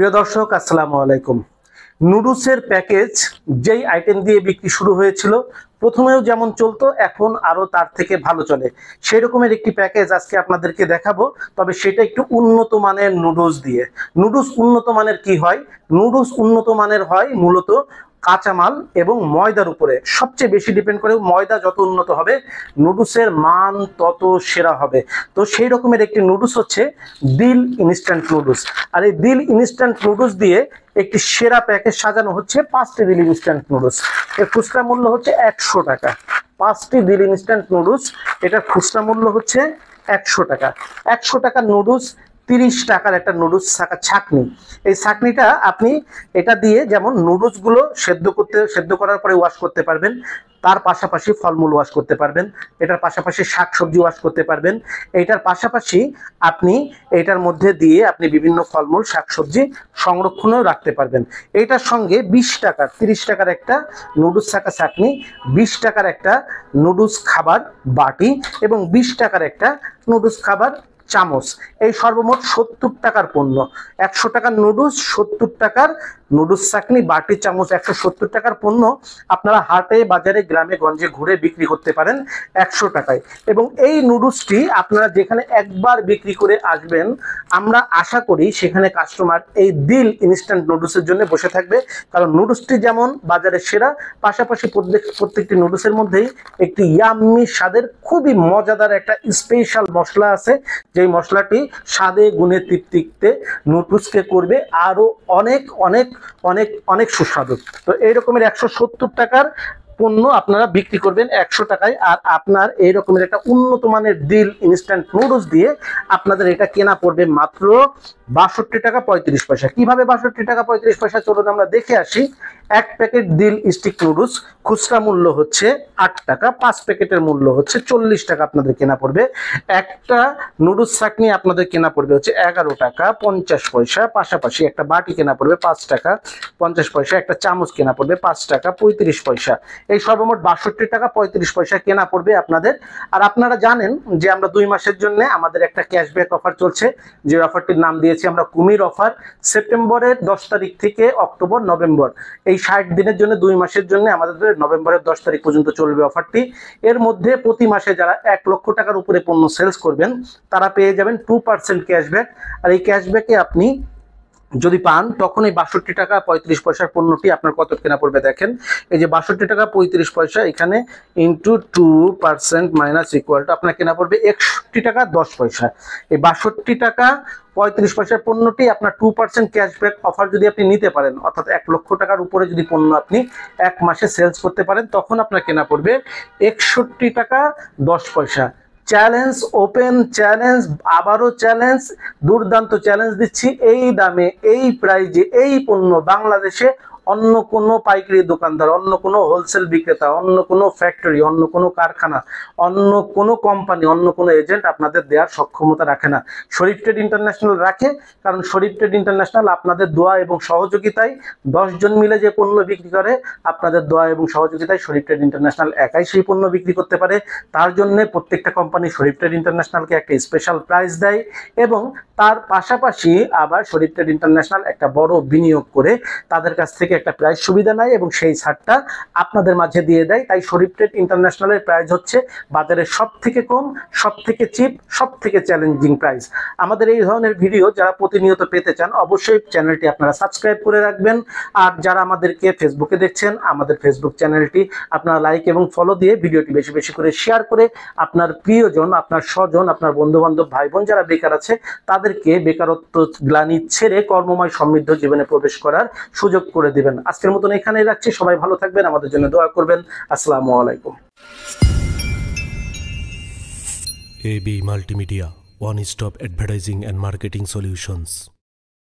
প্রিয় দর্শক, আসসালামু আলাইকুম। নুডলসের প্যাকেজ যেই আইটেম দিয়ে বিক্রি শুরু হয়েছিল, প্রথমেও যেমন চলতো, এখন আরো তার থেকে ভালো চলে, সেই রকমের একটি প্যাকেজ আজকে আপনাদেরকে দেখাবো। তবে সেটা একটু উন্নত মানের নুডলস দিয়ে। নুডলস উন্নত মানের কি হয়? নুডলস উন্নত মানের হয় মূলত কাঁচামাল এবং ময়দার উপরে। সবচেয়ে বেশি ডিপেন্ড করে ময়দা যত উন্নত হবে, নুডলসের মান তত সেরা হবে। তো সেই রকমের একটি নুডলস হচ্ছে দিল ইনস্ট্যান্ট নুডলস। আর এই দিল ইনস্ট্যান্ট নুডলস দিয়ে একটি সেরা প্যাকেজ সাজানো হচ্ছে 5টি দিল ইনস্ট্যান্ট নুডলস। এর খুচরা মূল্য হচ্ছে 100 টাকা। 5টি দিল ইনস্ট্যান্ট নুডলস, এটার খুচরা মূল্য হচ্ছে 100 টাকা। 100 টাকার নুডলস, 30 টাকার একটা নুডলস ছাঁকনি। এই ছাঁকনিটা আপনি এটা দিয়ে যেমন নুডলসগুলো সেদ্ধ করার পরে ওয়াশ করতে পারবেন, তার পাশাপাশি ফলমূল ওয়াশ করতে পারবেন, এটার পাশাপাশি শাকসবজি ওয়াশ করতে পারবেন, এইটার পাশাপাশি আপনি এটার মধ্যে দিয়ে আপনি বিভিন্ন ফলমূল শাকসবজি সংরক্ষণেও রাখতে পারবেন। এইটার সঙ্গে 20 টাকার 30 টাকার একটা নুডলস ছাঁকনি, 20 টাকার একটা নুডলস খাবার বাটি এবং 20 টাকার একটা নুডলস খাবার চামচ। এই সর্বমোট 70 টাকার পণ্য। 100 টাকার নুডলস, 70 টাকার নুডলস চাকনি, বাটি, চামচ, 170 টাকার পণ্য আপনারা হাটে বাজারে গ্রামে গঞ্জে ঘুরে বিক্রি করতে পারেন 100 টাকায়। এবং এই নুডলসটি আপনারা যেখানে একবার বিক্রি করে আসবেন, আমরা আশা করি সেখানে কাস্টমার এই দিল ইনস্ট্যান্ট নুডলসের জন্য বসে থাকবে। কারণ নুডলসটি যেমন বাজারে সেরা, পাশাপাশি প্রত্যেকটি নুডলসের মধ্যেই একটি ইয়াম্মি স্বাদের খুবই মজাদার একটা স্পেশাল মশলা আছে, যেই মশলাটি স্বাদে গুণে তৃপ্তিতে নুডলসকে করবে আরো অনেক অনেক অনেক অনেক সুস্বাদু। তো এই রকমের 170 টাকার পণ্য আপনারা বিক্রি করবেন 100 টাকায়। আর আপনার এই রকমের একটা উন্নত মানের দিল ইনস্ট্যান্ট নুডলস দিয়ে আপনাদের এটা কেনা পড়বে মাত্র 62 টাকা 35 পয়সা। কিভাবে 62 টাকা 35 পয়সা, চলুন আমরা দেখে আসি। এক প্যাকেট দিল স্টিক নুডলস খুচরা মূল্য হচ্ছে 8 টাকা, 5 প্যাকেটের মূল্য হচ্ছে 40 টাকা আপনাদের কেনা পড়বে। একটা নুডলস চাটনি আপনাদের কেনা পড়বে হচ্ছে 11 টাকা 50 পয়সা। পাশাপাশি একটা বাটি কেনা পড়বে 5 টাকা 50 পয়সা, একটা চামচ কেনা পড়বে 5 টাকা 35 পয়সা। এই সর্বমোট 62 টাকা 35 পয়সা কেনা পড়বে আপনাদের। আর আপনারা জানেন যে আমরা 2 মাসের জন্য আমাদের একটা ক্যাশব্যাক অফার চলছে, যে অফারটির নাম দিয়েছি আমরা কুমির অফার। সেপ্টেম্বরের 10 তারিখ থেকে অক্টোবর নভেম্বর, এই 60 দিনের জন্য 2 মাসের জন্য আমাদের নভেম্বরের 10 তারিখ পর্যন্ত চলবে অফারটি। এর মধ্যে প্রতি মাসে যারা 1 লক্ষ টাকার উপরে পণ্য সেলস করবেন তারা পেয়ে যাবেন 2% ক্যাশব্যাক। আর এই ক্যাশব্যাকে আপনি যদি পান তখন এই 62 টাকা 35 পয়সার পণ্যটি আপনার কত কেনা পড়বে দেখেন। এই যে 62 টাকা 35 পয়সা, এখানে ইন্টু 2% মাইনাস ইকুয়াল টু আপনার কেনা পড়বে 61 টাকা 10 পয়সা। এই 62 টাকা 35 পয়সার পণ্যটি আপনার 2% ক্যাশব্যাক অফার যদি আপনি নিতে পারেন, অর্থাৎ 1 লক্ষ টাকার উপরে যদি পণ্য আপনি 1 মাসে সেলস করতে পারেন, তখন আপনার কেনা পড়বে 61 টাকা 10 পয়সা। চ্যালেঞ্জ, ওপেন চ্যালেঞ্জ, আবারও চ্যালেঞ্জ, দুর্দান্ত চ্যালেঞ্জ দিচ্ছি। এই দামে, এই প্রাইজে এই পণ্য বাংলাদেশে অন্য কোনো পাইকারি দোকানদার, অন্য কোনো হোলসেল বিক্রেতা, অন্য কোনো ফ্যাক্টরি, অন্য কোনো কারখানা, অন্য কোনো কোম্পানি, অন্য কোনো এজেন্ট আপনাদের দেওয়ার সক্ষমতা রাখে না। শরীফ ট্রেড ইন্টারন্যাশনাল রাখে, কারণ শরীফ ট্রেড ইন্টারন্যাশনাল আপনাদের দোয়া এবং সহযোগিতায় 10 জন মিলে যে পণ্য বিক্রি করে, আপনাদের দোয়া এবং সহযোগিতায় শরীফ ট্রেড ইন্টারন্যাশনাল একাই সেই পণ্য বিক্রি করতে পারে। তার জন্য প্রত্যেকটা কোম্পানি শরীফ ট্রেড ইন্টারন্যাশনালকে একটা স্পেশাল প্রাইস দেয় এবং তার পাশাপাশি আবার শরীফ ট্রেড ইন্টারন্যাশনাল একটা বড় বিনিয়োগ করে তাদের কাছ থেকে একটা প্রাইস সুবিধা নেয় এবং সেই ছাড়টা আপনাদের মাঝে দিয়ে দেয়। তাই শরীফ ট্রেড ইন্টারন্যাশনালের প্রাইস হচ্ছে বাজারের সব থেকে কম, সব থেকে চিপ, সব থেকে চ্যালেঞ্জিং প্রাইস। আমাদের এই ধরনের ভিডিও যারা প্রতিনিয়ত পেতে চান, অবশ্যই চ্যানেলটি আপনারা সাবস্ক্রাইব করে রাখবেন। আর যারা আমাদেরকে ফেসবুকে দেখছেন, আমাদের ফেসবুক চ্যানেলটি আপনারা লাইক এবং ফলো দিয়ে ভিডিওটি বেশি বেশি করে শেয়ার করে আপনার প্রিয়জন, আপনার স্বজন, আপনার বন্ধু বান্ধব, ভাই বোন যারা বেকার আছে তাদেরকে বেকারত্ব গ্লানি ছেড়ে কর্মময় সমৃদ্ধ জীবনে প্রবেশ করার সুযোগ করে দিবেন। আজকের মতন এখানেই রাখছি। সবাই ভালো থাকবেন, আমাদের জন্য দোয়া করবেন। আসসালামু আলাইকুম। AB Multimedia, one stop advertising and marketing solutions.